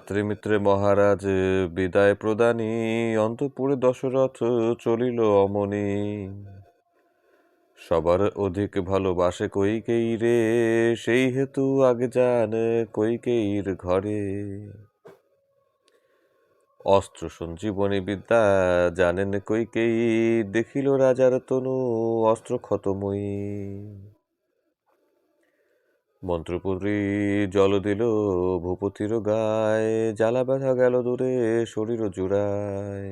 ভ্রাতৃমিত্রে মহারাজ বিদায় প্রদানী অন্তঃপুরে দশরথ চলিল অমনি। সবার অধিক ভালোবাসে কইকেয়ী রে, সেই হেতু আগে যান কইকেয়ীর ঘরে। অস্ত্র সঞ্জীবনী বিদ্যা জানেন কইকেয়ী, দেখিল রাজার তনু অস্ত্র ক্ষতময়ী। মন্ত্রপুরী জল দিল ভূপতির গায়ে, জ্বালা ব্যথা গেল দূরে শরীর জুড়ায়।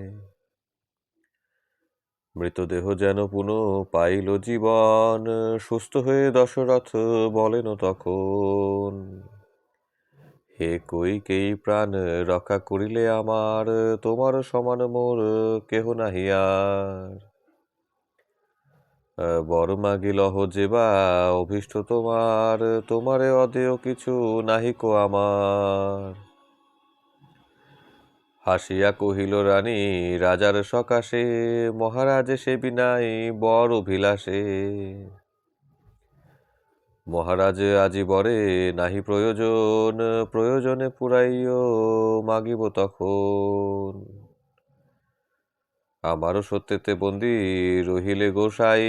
মৃতদেহ যেন পুনঃ পাইল জীবন, সুস্থ হয়ে দশরথ বলেন তখন, হে কইকেয়ী প্রাণ রক্ষা করিলে আমার, তোমার সমান মোর কেহ নাহি আর। বর মাগিলহ যেবা অভীষ্ট তোমার, তোমারে অদেয় কিছু নাহিকো আমার। হাসিয়া কহিল রানী রাজার সকাশে, মহারাজে সে বিনাই বর অভিলাষে। মহারাজ আজি বরে নাহি প্রয়োজন, প্রয়োজনে পুরাইও মাগিব তখন। আমারও সত্যেতে বন্দি রহিলে গোসাই,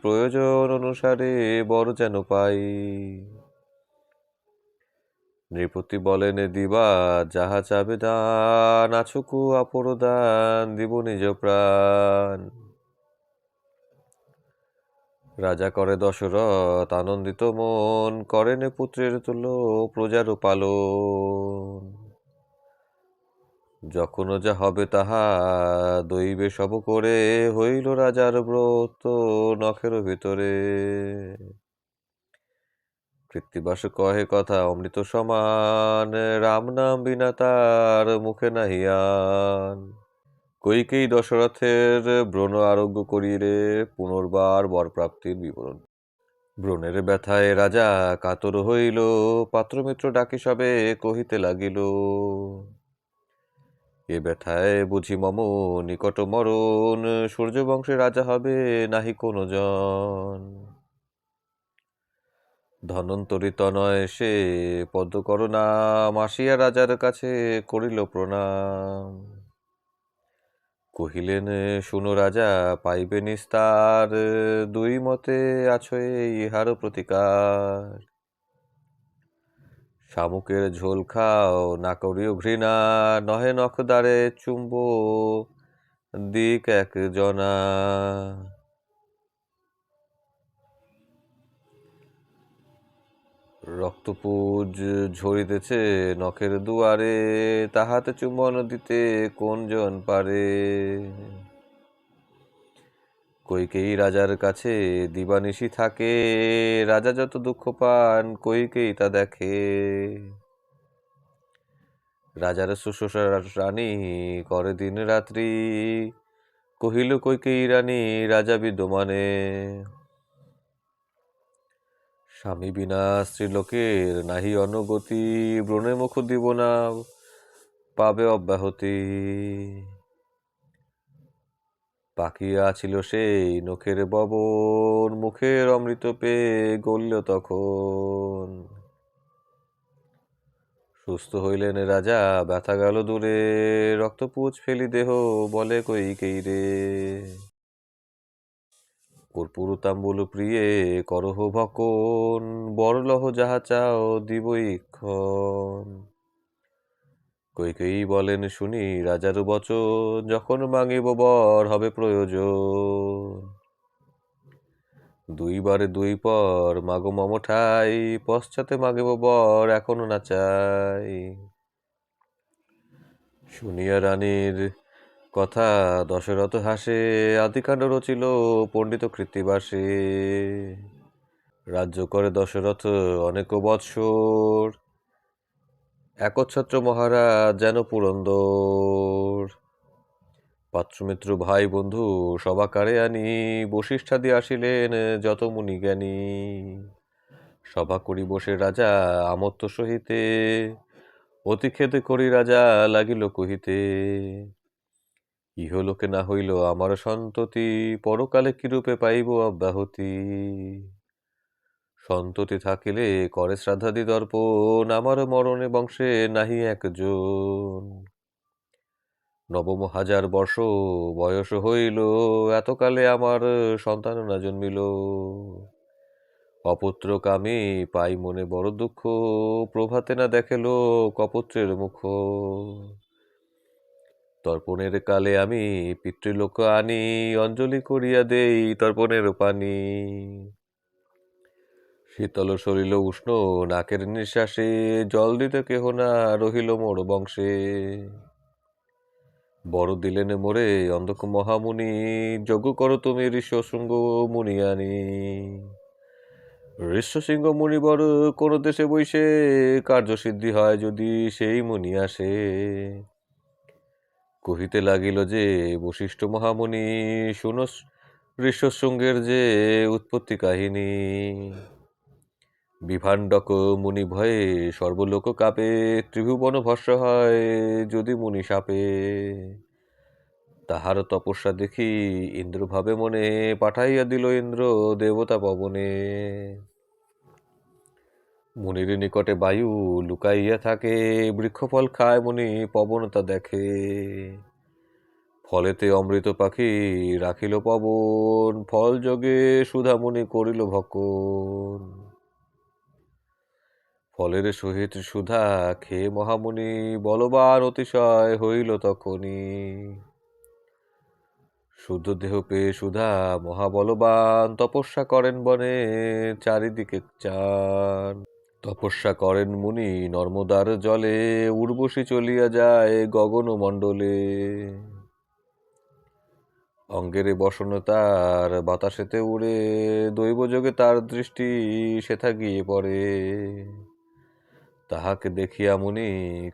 প্রয়োজন অনুসারে বর যেন পাই। নৃপতি বলেন দিবা যাহা চাবে দান, আছুকু আপর দান দিব নিজ প্রাণ। রাজা করে দশরথ আনন্দিত মন, করেন পুত্রের তুল্য প্রজার পালন। যখন যা হবে তাহা দৈবে সব করে, হইল রাজার ব্রত নখের ভিতরে। কৃত্তিবাস কহে কথা অমৃত সমান, রাম নাম বিনা তার মুখে নাহিয়ান। কইকেয়ী দশরথের ব্রণ আরোগ্য করিলে পুনর্বার বরপ্রাপ্তির বিবরণ। ব্রণের ব্যথায় রাজা কাতর হইল, পাত্রমিত্র ডাকি সবে কহিতে লাগিল, এ ব্যথায় বুঝি মম নিকট মরণ, সূর্যবংশে রাজা হবে নাহি কোনো জন। ধনন্তরী তনয় সে পদ্মকর নাম, আসিয়া রাজার কাছে করিল প্রণাম। কহিলেন শুনো রাজা পাইবে নিস্তার, দুই মতে আছো ইহার প্রতিকার। শামুকের ঝোল খাও না করিও ঘৃণা, নহে নখদারে চুম্ব দিক এক জনা। রক্তপুজ ঝরিতেছে নখের দুয়ারে, তাহাতে চুম্বন দিতে কোন জন পারে। কইকেয়ী রাজার কাছে দিবানিশি থাকে, রাজা যত দুঃখ পান কইকেয়ী তা দেখে। রাজার শুশ্রূষা রানী করে দিন রাত্রি, কহিল কইকেয়ী রানী রাজা বিদ্যমানে। স্বামী বিনা স্ত্রীলোকের নাহি অনুগতি, ব্রণে মুখ দিব না পাবে অব্যাহতি। পাকিয়া ছিল সেই নখের ববন, মুখের অমৃত পেয়ে গলিল তখন। সুস্থ হইলেন রাজা ব্যথা গেল দূরে, রক্তপুজ ফেলি দেহ বলে কইকেয়ী রে। কর্পূর তাম্বুল প্রিয়ে করহ ভক্ষণ, বরলহ যাহা চাও দিব ইক্ষণ। কইকেয়ী বলেন শুনি রাজার বচন, যখন মাগিব বর হবে প্রয়োজন। দুইবারে দুই পর মাগো মম ঠাই, পশ্চাতে মাগিব বর এখনো না চাই। শুনিয়া রানীর কথা দশরথ হাসে, আদিকাণ্ড রচিল পণ্ডিত কৃত্তিবাসে। রাজ্য করে দশরথ অনেক বৎসর, একচ্ছত্র মহারাজ যেন পুরন্দর। পাত্রমিত্র ভাই বন্ধু সভাকারে আনি, বশিষ্ঠাদি আসিলেন যত মুনি জ্ঞানী। সভা করি বসে রাজা আমত্ত সহিতে, অতি খেদে করি রাজা লাগিল কহিতে, ইহলোকে না হইল আমার সন্ততি, পরকালে কিরূপে পাইব অব্যাহতি। সন্ততি থাকিলে করে শ্রাদ্ধাদি দর্পণ, আমার মরণে বংশে নাহি একজন। নবম হাজার বর্ষ বয়স হইল, এতকালে আমার সন্তান না জন্মিল। অপুত্রক আমি পাই মনে বড় দুঃখ, প্রভাতে না দেখেল কপুত্রের মুখ। তর্পণের কালে আমি পিতৃলোক আনি, অঞ্জলি করিয়া দেই তর্পণের পানি। শীতল সলিল উষ্ণ নাকের নিঃশ্বাসে, জল দিতে কেহ না রহিল মোর বংশে। বড় দিলেন মোরে অন্ধক মহামুনি, যজ্ঞ করো তুমি ঋষ্যশৃঙ্গ মুনিয়ানি। ঋষ্যশৃঙ্গ মুনি বড় কোন দেশে বইসে, কার্যসিদ্ধি হয় যদি সেই মুনি আসে। কহিতে লাগিল যে বশিষ্ঠ মহামুনি, শুনো ঋষ্যশৃঙ্গের যে উৎপত্তি কাহিনী। বিভাণ্ডক মুনি ভয়ে সর্বলোক কাপে, ত্রিভুবন ভস্ম হয় যদি মুনি শাপে। তাহার তপস্যা দেখি ইন্দ্র ভাবে মনে, পাঠাইয়া দিল ইন্দ্র দেবতা পবনে। মুনির নিকটে বায়ু লুকাইয়া থাকে, বৃক্ষফল খায় মুনি পবন তা দেখে। ফলেতে অমৃত পাখি রাখিল পবন, ফল যোগে সুধা মুনি করিল ভক্ষণ। ফলের সহিত সুধা খেয়ে মহামুনি, বলবান অতিশয় হইল তখনই। শুদ্ধ দেহ পেয়ে সুধা মহাবলবান, তপস্যা করেন বনে চারিদিকে চান। তপস্যা করেন মুনি নর্মদার জলে, উর্বশী চলিয়া যায় গগন মণ্ডলে। অঙ্গের বসন তার বাতাসেতে উড়ে, দৈবযোগে তার দৃষ্টি সেথা গিয়ে পড়ে। তাহাকে দেখিয়া মুনি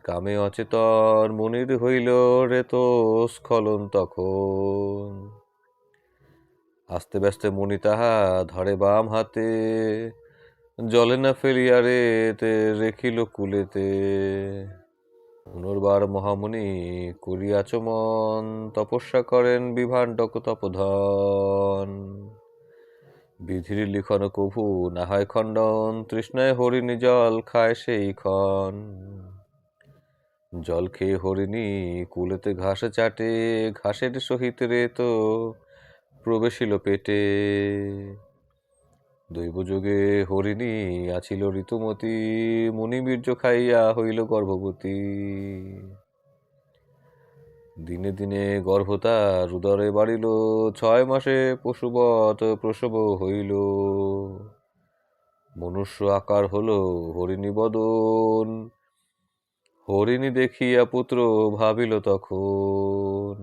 কামে অচেতন, মুনির হইল রেত স্খলন তখন। আস্তে ব্যস্তে মুনি তাহা ধরে বাম হাতে, জলে না ফেলিয়া রেতে রেখিল কুলেতে। পুনর্বার মহামুনি করিয়া চমন, তপস্যা করেন বিভাণ্ডক তপধন। বিধির লিখন কভু না হয় খণ্ডন, তৃষ্ণায় হরিণী জল খায় সেই ক্ষণ। জল খেয়ে হরিণী কুলেতে ঘাস চাটে, ঘাসের সহিত রেত প্রবেশিল পেটে। দৈবযোগে হরিণী আছিল ঋতুমতী, মুনি বীর্য খাইয়া হইল গর্ভবতী। দিনে দিনে গর্ভতা উদরে বাড়িল, 6 মাসে পশুবৎ প্রসব হইল। মনুষ্য আকার হলো হরিণী বদন, হরিণী দেখিয়া পুত্র ভাবিল তখন।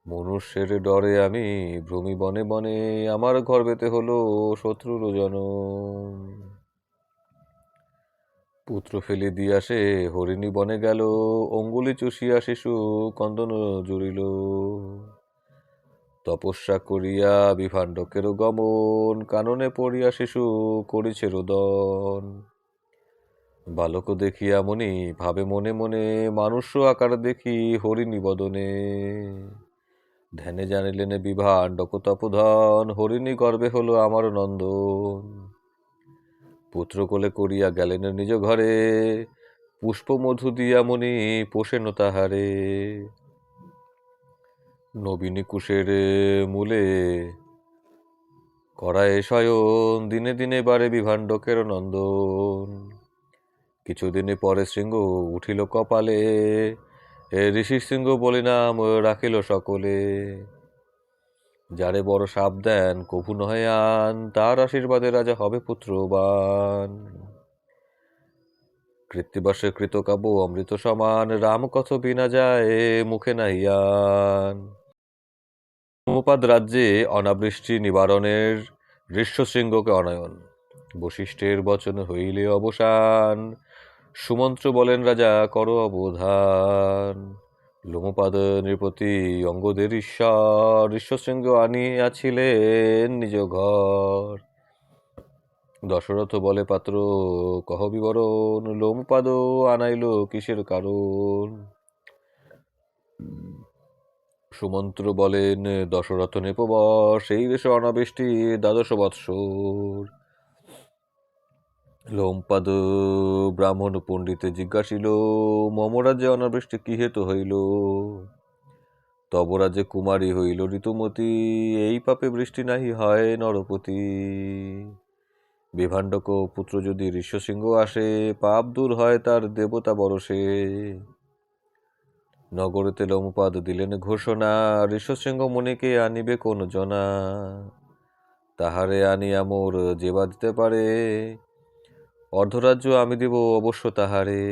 মনুষ্যের ডরে আমি ভ্রমি বনে বনে, আমার গর্ভেতে হলো শত্রুর জনম। পুত্র ফেলে দিয়া সে হরিণী বনে গেল, অঙ্গুলি চুষিয়া শিশু কন্দন জুড়িল। তপস্যা করিয়া বিভাণ্ডকের গমন, কাননে পড়িয়া শিশু করিছে রোদন। বালক দেখিয়া মুনি ভাবে মনে মনে, মানুষ আকার দেখি হরিণী বদনে। ধ্যানে জানিলেন বিভাণ্ডক তপোধন, হরিণী গর্ভে হলো আমার নন্দন। পুত্র কোলে করিয়া গেলেন নিজ ঘরে, পুষ্প মধু দিয়া মুনি পোষেন তাহারে। নবীনী কুশের মূলে করায় শয়ন, দিনে দিনে বাড়ে বিভাণ্ডকের নন্দন। কিছুদিনে পরে শৃঙ্গ উঠিল কপালে, ঋষি শৃঙ্গ বলি নাম রাখিল সকলে। যারে বড় সাপ দেন কভু নহে আন, তার আশীর্বাদে রাজা হবে পুত্রবান। কৃত্তিবাসে কৃতকাব্য অমৃত সমান, রাম কথ বিনা যায় মুখে নাহিয়ান। ধর্মপাদ রাজ্যে অনাবৃষ্টি নিবারণের ঋষ্যশৃঙ্গকে অনয়ন। বশিষ্ঠের বচন হইলে অবসান, সুমন্ত্র বলেন রাজা কর অবধান। লোমপাদ নৃপতি অঙ্গদের ঈশ্বর, ঋষ্যশৃঙ্গ আনিয়াছিলেন নিজ ঘর। দশরথ বলে পাত্র কহ বিবরণ, লোমপাদ আনাইল কিসের কারণ। সুমন্ত্র বলেন দশরথ নেপবর, সেই দেশে অনাবৃষ্টি 12 বৎসর। লোমপাদ ব্রাহ্মণ পণ্ডিতে জিজ্ঞাসিল, মমরাজ্যে অনাবৃষ্টি কি হেতু হইল? তব রাজ্যে কুমারী হইল ঋতুমতী, এই পাপে বৃষ্টি নাহি হয় নরপতি। বিভাণ্ডক পুত্র যদি ঋষ্যশৃঙ্গ আসে, পাপ দূর হয় তার দেবতা বরসে। নগরেতে লোমপাদ দিলেন ঘোষণা, ঋষ্যশৃঙ্গ মুনিকে আনিবে কোন জনা? তাহারে আনিয়া মোর যেবা দিতে পারে, অর্ধরাজ্য আমি দেব অবশ্য তাহারে।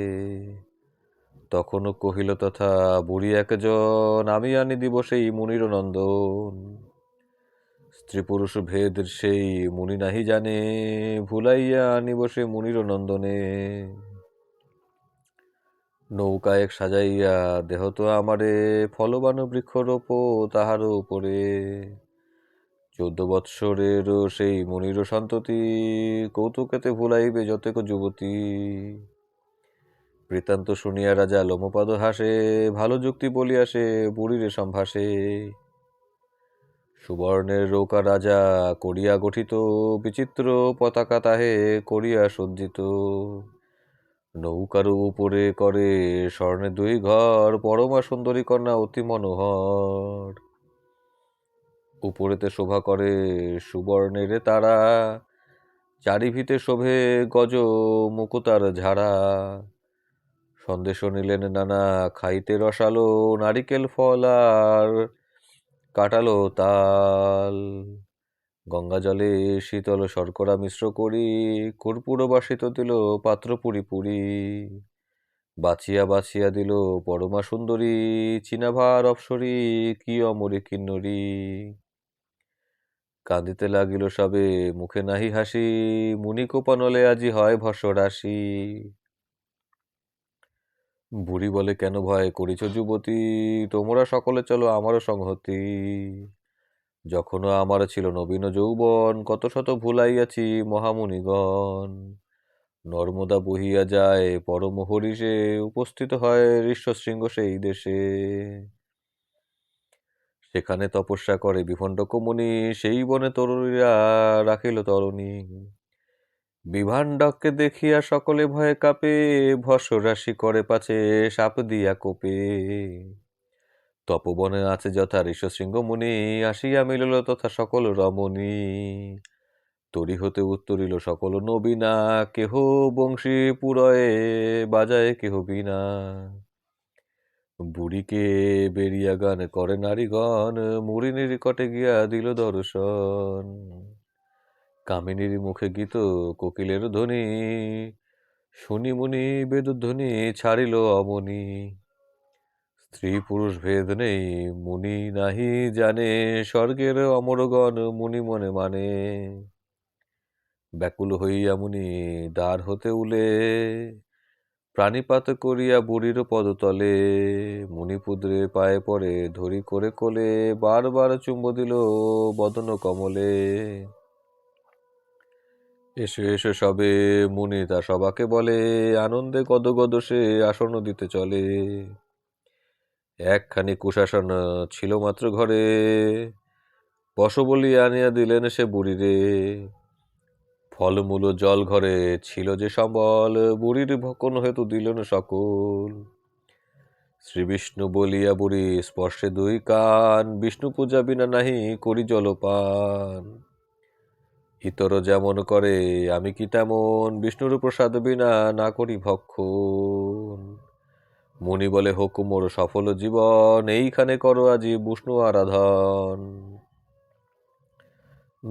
তখনও কহিল তথা বুড়ি একজন, আমি আনি দিব সেই মুনির নন্দন। স্ত্রী পুরুষ ভেদ সেই মুনি নাহি জানে, ভুলাইয়া আনিব সে মুনির নন্দনে। নৌকা এক সাজাইয়া দেহ তো আমারে, ফলবান বৃক্ষরোপ তাহার উপরে। 14 বৎসরের সেই মুনির সন্ততি, কৌতুকেতে ভুলাইবে যতেক যুবতী। বৃত্তান্ত শুনিয়া রাজা লোমপাদ হাসে, ভালো যুক্তি বলিয়া সে বুড়িরে সম্ভাসে। সুবর্ণের নৌকা রাজা করিয়া গঠিত, বিচিত্র পতাকা তাহে করিয়া সজ্জিত। নৌকার উপরে করে স্বর্ণের 2 ঘর, পরমা সুন্দরী কন্যা অতি মনোহর। উপরেতে শোভা করে সুবর্ণের তারা, চারিভিতে শোভে গজ মুকুতার ঝাড়া। সন্দেশ নিলেন নানা খাইতে রসালো, নারিকেল ফল আর কাটালো তাল। গঙ্গা জলে শীতল শর্করা মিশ্র করি, কর্পূর বাসিত দিল পাত্র পুরি পুরি। বাছিয়া বাছিয়া দিল পরমা সুন্দরী, চিনাভার অপ্সরী কি অমরি কিন্নরী। কাঁদিতে লাগিল সবে মুখে নাহি হাসি, মুনি কোপানলে আজি হয় ভস্য রাশি। বুড়ি বলে, কেন ভয় করিছ যুবতী, তোমরা সকলে চলো আমারও সংহতি। যখনও আমার ছিল নবীন যৌবন, কত শত ভুলাইয়াছি মহামুনিগণ। নর্মদা বহিয়া যায় পরম হরিষে, উপস্থিত হয় ঋষ্যশৃঙ্গ সেই দেশে। সেখানে তপস্যা করে বিভণ্ডক মুনি, সেই বনে তরুণীরা রাখিল তরণী। বিভাণ্ডককে দেখিয়া সকলে ভয়ে কাঁপে, ভস্য রাশি করে পাছে সাপ দিয়া কোপে। তপবনে আছে যথা ঋষ্যশৃঙ্গ মুনি, আসিয়া মিলিল তথা সকল রমণী। তরি হতে উত্তরিল সকল নবীনা, কেহ বংশী পুরয়ে বাজায় কেহ বীণা। বুড়িকে বেরিয়া গান করে নারীগণ, মুড়ির নিকটে গিয়া দিল দর্শন। কামিনীর মুখে গীত কোকিলের ধ্বনি, শুনি মুনি বেদধ্বনি ছাড়িল অমনি। স্ত্রী পুরুষ ভেদ নেই মুনি নাহি জানে, স্বর্গের অমরগণ মুনি মনে মানে। ব্যাকুল হইয়া মুনি দ্বার হতে উলে, প্রাণীপাত করিয়া বুড়ির পদতলে। মুনিপুদ্রে পায়ে পড়ে ধরি করে কোলে, বারবার চুম্ব দিল বদন কমলে। এসো এসো সবে মুনি তা সবাকে বলে, আনন্দে গদ গদ সে আসন দিতে চলে। একখানি কুশাসন ছিল মাত্র ঘরে, বস বলি আনিয়া দিলেন সে বুড়িরে। ফলমূল জল ঘরে ছিল যে সম্বল, বুড়ির ভক্ষণ হেতু দিলেন সকল। শ্রী বিষ্ণু বলিয়া বুড়ি স্পর্শে 2 কান, বিষ্ণু পূজা বিনা নাহি করি জলপান। ইতর যেমন করে আমি কি তেমন, বিষ্ণুর প্রসাদ বিনা না করি ভক্ষণ। মুনি বলে, হোক মোর সফল জীবন, এইখানে করো আজি বিষ্ণু আরাধন।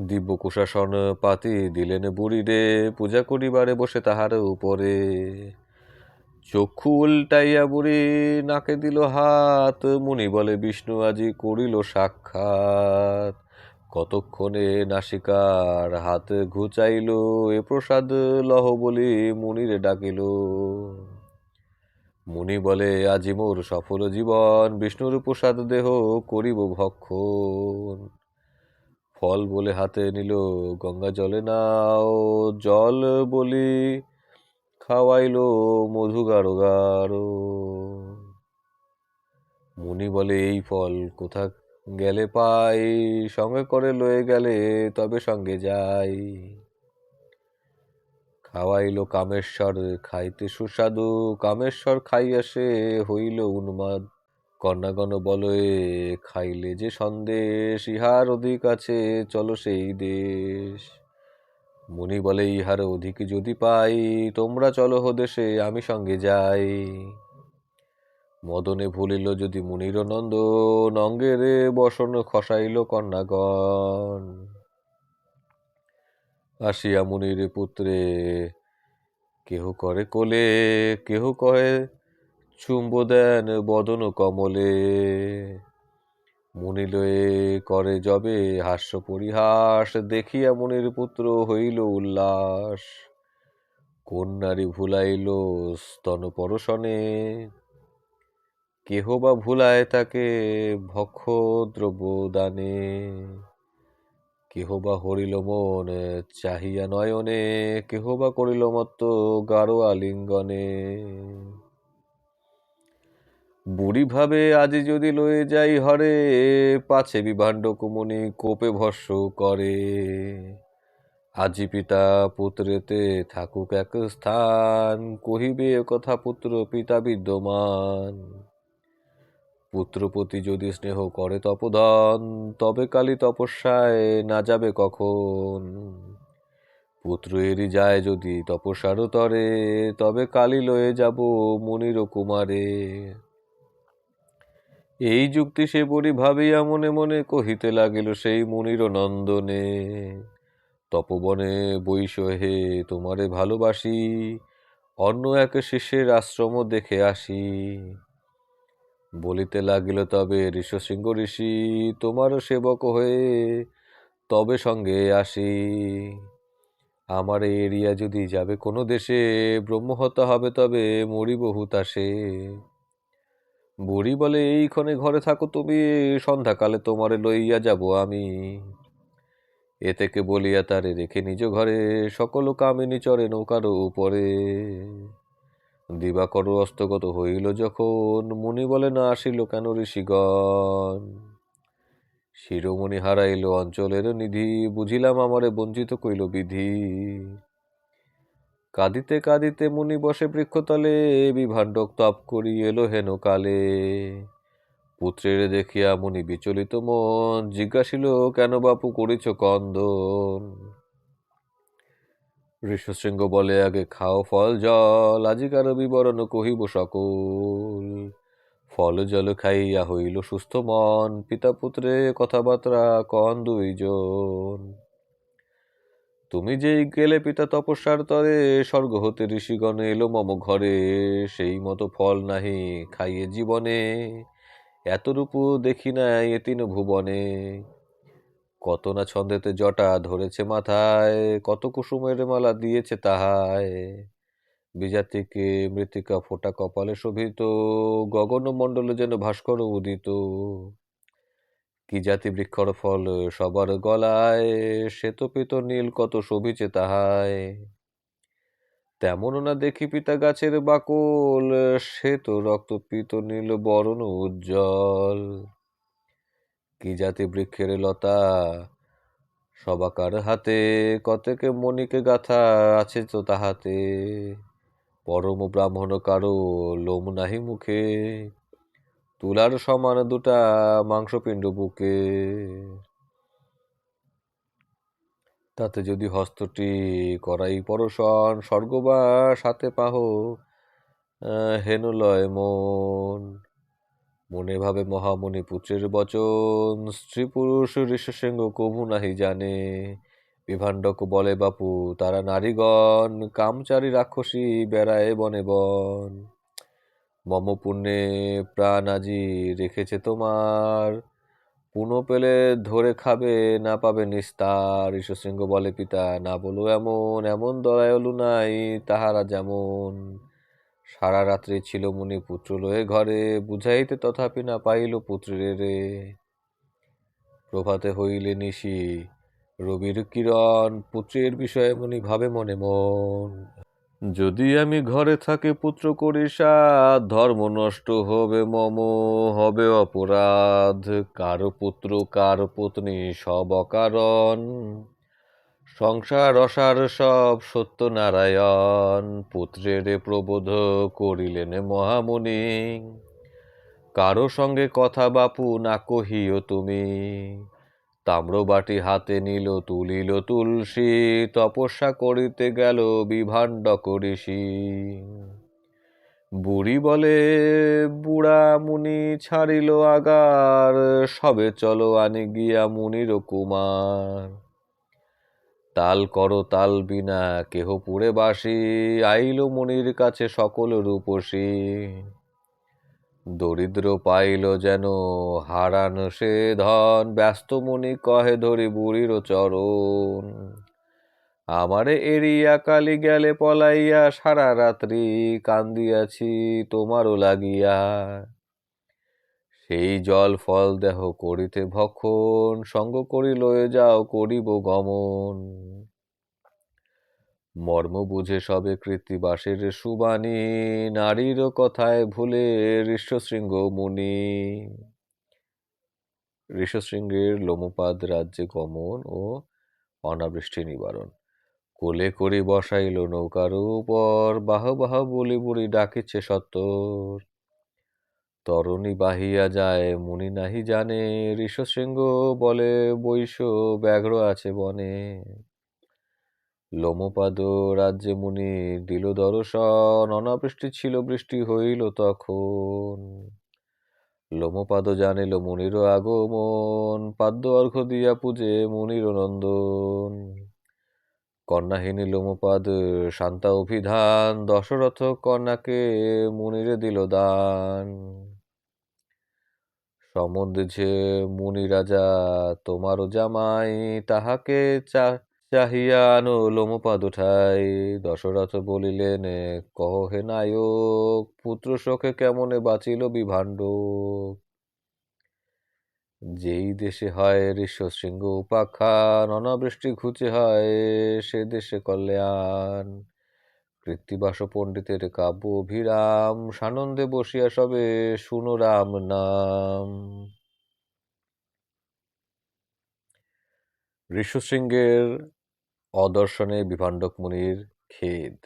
দিব্য কুশাসন পাতি দিলেন বুড়িরে, পূজা করিবারে বসে তাহার উপরে। চক্ষু উল্টাইয়া বুড়ি নাকে দিল হাত, মুনি বলে, বিষ্ণু আজি করিল সাক্ষাৎ। কতক্ষণে নাসিকার হাত ঘুচাইল, এ প্রসাদ লহ বলি মুনিরে ডাকিল। মুনি বলে, আজি মোর সফল জীবন, বিষ্ণুর প্রসাদ দেহ করিব ভক্ষণ। ফল বলে হাতে নিল গঙ্গা জলে নাও, জল বলি খাওয়াইল মধু গাঢ় গাঢ়। মুনি বলে, এই ফল কোথা গেলে পাই, সঙ্গে করে লয়ে গেলে তবে সঙ্গে যাই। খাওয়াইল কামেশ্বর খাইতে সুস্বাদু, কামেশ্বর খাইয়া সে হইল উন্মাদ। কন্যাগণ বলয়ে খাইলে যে সন্দেশ, ইহার অধিক আছে চলো সেই দেশ। মুনি বলে ইহার অধিক যদি পাই, তোমরা চলো দেশে আমি সঙ্গে যাই। মদনে ভুলিল যদি মুনির নন্দন, অঙ্গেরে বসন খসাইল কন্যাগণ। আসিয়া মুনির পুত্রে কেহ করে কোলে, কেহ কহে চুম্ব দেন বদন কমলে। মুনি লয়ে করে যবে হাস্য পরিহাস, দেখিয়া মুনির পুত্র হইল উল্লাস। কন্যারি ভুলাইল স্তন পরশনে, কেহ বা ভুলায় তাকে ভক্ষ দ্রব্য দানে। কেহ বা হরিল মন চাহিয়া নয়নে, কেহ বা করিল মত্ত গাঢ় আলিঙ্গনে। বুড়ি ভাবে আজি যদি লয়ে যাই হরে, পাছে বিভাণ্ড কুমনি কোপে ভস্য করে। আজি পিতা পুত্রেতে থাকুক এক স্থান, কহিবে কথা পুত্র পিতা বিদ্যমান। পুত্রপতি যদি স্নেহ করে তপোধন, তবে কালী তপস্যায় না যাবে কখন। পুত্র এরি যায় যদি তপস্যার তরে, তবে কালী লয়ে যাব মুনির কুমারে। এই যুক্তি সে বুড়ি ভাবিয়া মনে মনে কহিতে লাগিল সেই মুনির নন্দনে। তপবনে বৈশ হে তোমারে ভালোবাসি, অন্য এক শিষ্যের আশ্রম দেখে আসি। বলিতে লাগিল তবে ঋষশৃঙ্গ ঋষি, তোমার সেবক হয়ে তবে সঙ্গে আসি। আমার এরিয়া যদি যাবে কোনো দেশে, ব্রহ্মহত্যা হবে তবে মরিব হুতাশে। বুড়ি বলে এইক্ষণে ঘরে থাকো তুমি, সন্ধ্যাকালে তোমারে লইয়া যাব আমি। এ থেকে বলিয়া তারে রেখে নিজ ঘরে, সকল কামিনী চরে নৌকার উপরে। দিবাকর অস্তগত হইল যখন, মুনি বলে না আসিল কেন ঋষিগণ। শিরোমণি হারাইল অঞ্চলের নিধি, বুঝিলাম আমারে বঞ্চিত কইল বিধি। কাঁদিতে কাঁদিতে মুনি বসে বৃক্ষতলে, বিভাণ্ডক তপ করি এলো হেন কালে। পুত্রের দেখিয়া মুনি বিচলিত মন, জিজ্ঞাসিল কেন বাপু করিছ কন্দন। ঋষশৃঙ্গ বলে আগে খাও ফল জল, আজিকার বিবরণ কহিব সকল। ফল জল খাইয়া হইল সুস্থ মন, পিতা পুত্রে কথাবার্তা কন দুইজন। তুমি যেই গেলে পিতা তপস্যার তরে, স্বর্গ হতে ঋষিগণ এলো মম ঘরে। সেই মতো ফল নাহি খাইয়ে জীবনে, এত রূপ দেখি নাই এ তিন ভুবনে। কত না ছন্দেতে জটা ধরেছে মাথায়, কত কুসুমের মালা দিয়েছে তাহায়। বিজাতিকে মৃত্তিকা ফোটা কপালে শোভিত, গগন মণ্ডলে যেন ভাস্কর উদিত। কি জাতি বৃক্ষর ফল সবার গলায়, শ্বেত পিত নীল কত শোভিছে তাহায়। তেমন না দেখি পিতা গাছের বাকল, শ্বেত রক্ত পিত নীল বরণ উজ্জ্বল। কি জাতি বৃক্ষের লতা সবাকার হাতে, কতকে মণিকে গাথা আছে তো তাহাতে। পরম ব্রাহ্মণ কারো লোম নাহি মুখে, তুলার সমান দুটা মাংসপিণ্ড বুকে। তাতে যদি হস্তটি করাই পরশন, স্বর্গ বা সাথে পাহ হেন লয় মন। মনে ভাবে মহামুনি পুত্রের বচন, স্ত্রী পুরুষ ঋষশৃঙ্গ কভু নাহি জানে। বিভাণ্ডক বলে বাপু তারা নারীগণ, কামচারী রাক্ষসী বেড়ায় বনে বন। মম পুণ্যে প্রাণ আজি রেখেছে তোমার, পুণ্য পেলে ধরে খাবে না পাবে নিস্তার। ঋষশৃঙ্গ বলে পিতা না বলো এমন, এমন দয়ালু নাই তাহারা যেমন। সারা রাত্রি ছিল মুনি পুত্র লয়ে ঘরে, বুঝাইতে তথাপি না পাইল পুত্রের রে। প্রভাতে হইলে নিশি রবির কিরণ, পুত্রের বিষয়ে মুনি ভাবে মনে মন। যদি আমি ঘরে থাকি পুত্র করি সাধ, ধর্ম নষ্ট হবে মম হবে অপরাধ। কার পুত্র কার পত্নী সব অকারণ, সংসার অসার সব সত্যনারায়ণ, পুত্রের প্রবোধ করিলেন মহামুনি। কারো সঙ্গে কথা বাপু না কহিও তুমি, তাম্রবাটি হাতে নিল তুলিল তুলসী, তপস্যা করিতে গেল বিভাণ্ডক ঋষি। বুড়ি বলে বুড়া মুনি ছাড়িল আগার, সবে চলো আনি গিয়া মুনির কুমার। তাল করো তাল বিনা কেহ পুরে বাসি, আইল মুনির কাছে সকল রূপসী। দরিদ্র পাইল যেন হারান সে ধন, ব্যস্ত মুনি কহে ধরি বুড়ির চরণ। আমারে এড়িয়া কালি গেলে পলাইয়া, সারা রাত্রি কান্দিয়াছি তোমারও লাগিয়া। সেই জল ফল দেহ করিতে ভক্ষণ, সঙ্গ করি লয়ে যাও করিব গমন। মর্ম বুঝে সবে কৃত্তিবাসের সুবাণী, নারীর কথায় ভুলে ঋষ্যশৃঙ্গ মুনি। ঋষ্যশৃঙ্গের লোমপাদ রাজ্যে গমন ও অনাবৃষ্টি নিবারণ। কোলে করি বসাইল নৌকার উপর, বাহ বাহ বলি বুড়ি ডাকিছে সত্তর। তরণী বাহিয়া যায় মুনি নাহি জানে, ঋষ্যশৃঙ্গ বলে বৈশ্য ব্যাঘ্র আছে বনে। লোমপাদ রাজ্যে মুনি দিল দর্শন, অনাবৃষ্টি ছিল বৃষ্টি হইল তখন। লোমপাদ জানিল মুনির আগমন, পাদ্য অর্ঘ্য দিয়া পূজে মুনির নন্দন। কন্যাহীনী লোমপাদ শান্তা অভিধান, দশরথ কন্যাকে মুনিরে দিল দান। সমুদ্রে মুনি রাজা তোমারও জামাই, তাহাকে চাহিয়া আনো লোমপাদ ঠাই। দশরথ বলিলেন কহ হে নায়ক, পুত্র শোকে কেমনে বাঁচিল বিভাণ্ডক। যেই দেশে হয় ঋষ্যশৃঙ্গ উপাখ্যান, অনাবৃষ্টি ঘুচে হয় সে দেশে কল্যাণ। কৃত্তিবাস পণ্ডিতের কাব্য অভিরাম, সানন্দে বসিয়া সবে শুনো রাম নাম। ঋষ্যশৃঙ্গের অদর্শনে বিভাণ্ডক মুনির খেদ।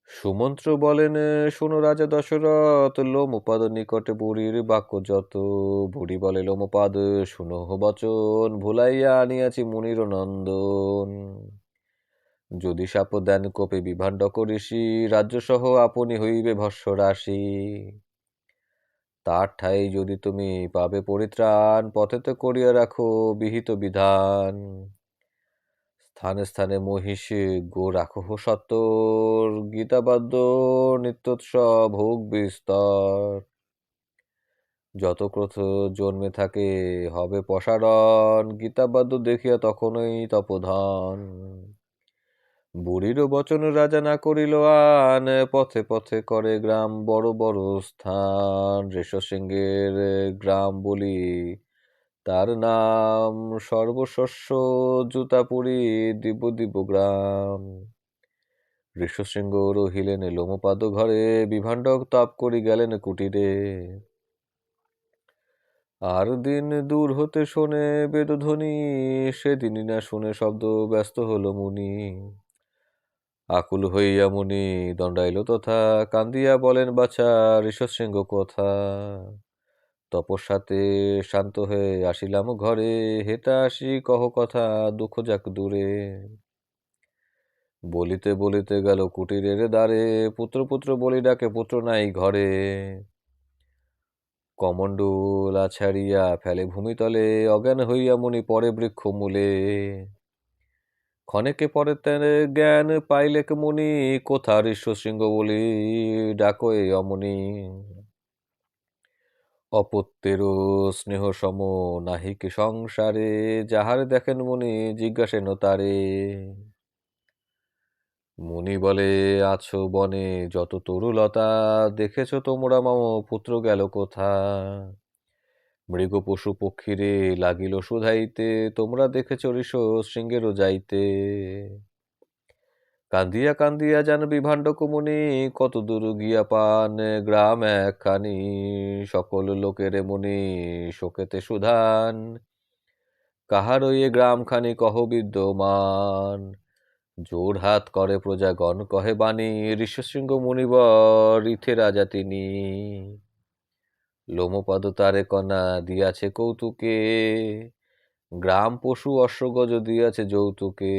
সুমন্ত্র বলেন শোনো রাজা দশরথ, লোমপাদ নিকটে বুড়ির বাক্য যত। বুড়ি বলে লোমপাদ শুনো বচন, ভুলাইয়া আনিয়াছি মুনির নন্দন। যদি সাপ দেন কোপে বিভাণ্ডক ঋষি, রাজ্যসহ আপনি হইবে ভস্য রাশি। তার ঠাই যদি তুমি পাবে পরিত্রাণ, পথেতে করিয়া রাখো বিহিত বিধান। স্থানে স্থানে মহিষী গো রাখো সত্তর, গীতাবাদ্য নিত্যোৎসব হোক বিস্তর। যত ক্রোধ জন্মে থাকে হবে প্রসারণ, গীতাবাদ্য দেখিয়া তখনই তপোধন। বুড়ির বচন রাজা না করিল আন, পথে পথে করে গ্রাম বড় বড় স্থান। ঋষ্যশৃঙ্গের গ্রাম বলি তার নাম, সর্বশস্য জুতাপুরী দিব্য দিব্য গ্রাম। ঋষ্যশৃঙ্গ রহিলেন লোমপাদ ঘরে, বিভাণ্ডক তাপ করি গেলেন কুটিরে। আর দিন দূর হতে শোনে বেদধ্বনি, সেদিনই না শুনে শব্দ ব্যস্ত হলো মুনি। আকুল হইয়া মুনি দণ্ডাইল তথা, কান্দিয়া বলেন বাছা ঋষ্যশৃঙ্গ কথা। তপস্যাতে শান্ত হয়ে আসিলাম ঘরে, হেতা আসি কহ কথা দুঃখ যাক দূরে। বলিতে বলিতে গেল কুটিরের দ্বারে, পুত্র পুত্র বলি ডাকে পুত্র নাই ঘরে। কমণ্ডল আছাড়িয়া ফেলে ভূমিতলে, অজ্ঞান হইয়া মুনি পরে বৃক্ষ মূলে। ক্ষণেকে পরে জ্ঞান পাইলেক মুনি, কোথা ঋষ্যশৃঙ্গ বলি ডাকো এ অমনি। অপত্যেরও স্নেহ সম নাহিক সংসারে, যাহারে দেখেন মুনি জিজ্ঞাসেন তারে। মুনি বলে আছো বনে যত তরুলতা, দেখেছ তোমরা মম পুত্র গেল কোথা। মৃগ পশু পক্ষীরে লাগিল শুধাইতে, তোমরা দেখেছ ঋষ্যশৃঙ্গেরও যাইতে। কান্দিয়া কান্দিয়া যান বিভাণ্ডক মুনি, কত দূর গিয়া পান গ্রাম একখানি। সকল লোকের মুনি শোকেতে সুধান, কাহার এ গ্রামখানি কহ বিদ্যমান, জোড়হাত করে প্রজাগণ কহে বাণী, ঋষ্যশৃঙ্গ মুনিবর ইথে রাজা তিনি। লোমপদ তারে কণা দিয়াছে কৌতুকে, গ্রাম পশু অশ্বগজ দিয়াছে যৌতুকে।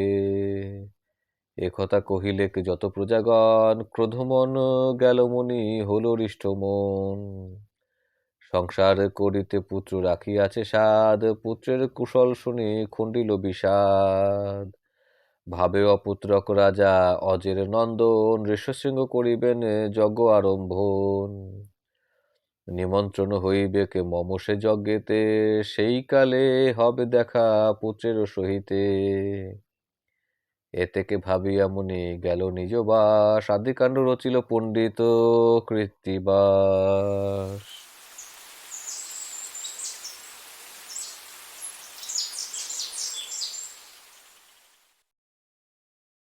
একথা কহিলে কে যত প্রজাগণ, ক্রোধমন গেল মুনি হল হৃষ্ট মন। সংসার করিতে পুত্র রাখিয়াছে সাদ, পুত্রের কুশল শুনি খণ্ডিল বিষাদ। ভাবে অপুত্রক রাজা অজের নন্দন, ঋষ্যশৃঙ্গ করিবেন যজ্ঞ আরম্ভন। নিমন্ত্রণ হইবে কে মম সে যজ্ঞেতে, সেই কালে হবে দেখা পুত্রের সহিতে। এতেকে ভাবিয়া মুনি গেল নিজ বাস, আদিকাণ্ড রচিল পণ্ডিত কৃত্তিবাস।